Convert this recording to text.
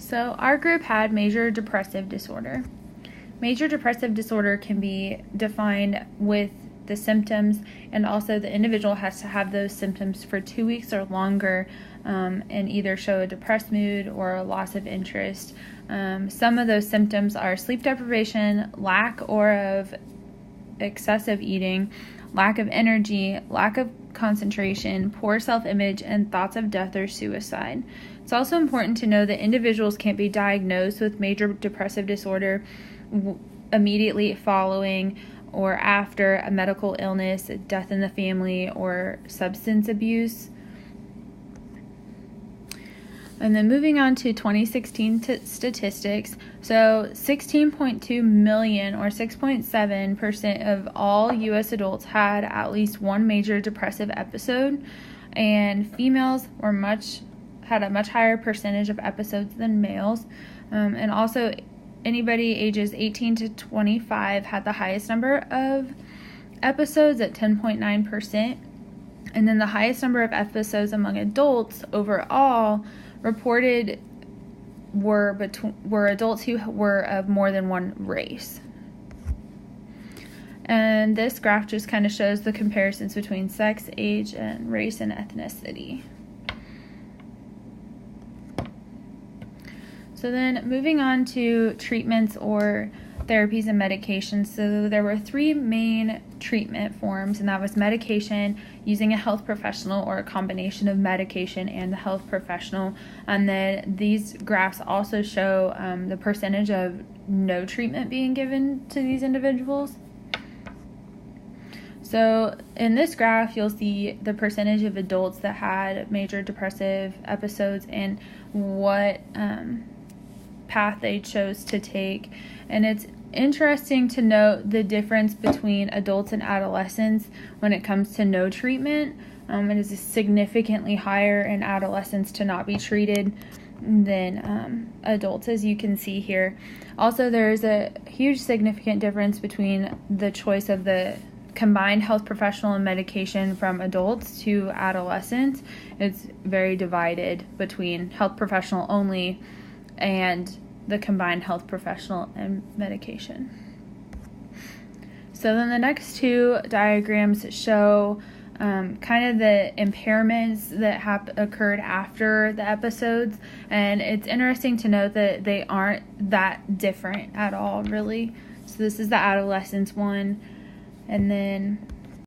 So our group had major depressive disorder. Major depressive disorder can be defined with the symptoms, and also the individual has to have those symptoms for 2 weeks or longer and either show a depressed mood or a loss of interest. Some of those symptoms are sleep deprivation, lack or of excessive eating, lack of energy, lack of concentration, poor self-image, and thoughts of death or suicide. It's also important to know that individuals can't be diagnosed with major depressive disorder immediately following or after a medical illness, death in the family, or substance abuse. And then moving on to 2016 statistics. So 16.2 million or 6.7% of all U.S. adults had at least one major depressive episode, and females had a much higher percentage of episodes than males. And also anybody ages 18 to 25 had the highest number of episodes at 10.9%. And then the highest number of episodes among adults overall reported were adults who were of more than one race. And this graph just kind of shows the comparisons between sex, age, and race and ethnicity. So then moving on to treatments or therapies and medications. So there were 3 main treatment forms, and that was medication, using a health professional, or a combination of medication and the health professional. And then these graphs also show the percentage of no treatment being given to these individuals. So in this graph, you'll see the percentage of adults that had major depressive episodes and what path they chose to take. And it's interesting to note the difference between adults and adolescents when it comes to no treatment. It is significantly higher in adolescents to not be treated than adults, as you can see here. Also, there's a huge significant difference between the choice of the combined health professional and medication from adults to adolescents. It's very divided between health professional only and the combined health professional and medication. So then the next 2 diagrams show kind of the impairments that occurred after the episodes, and it's interesting to note that they aren't that different at all, really. So this is the adolescence one, and then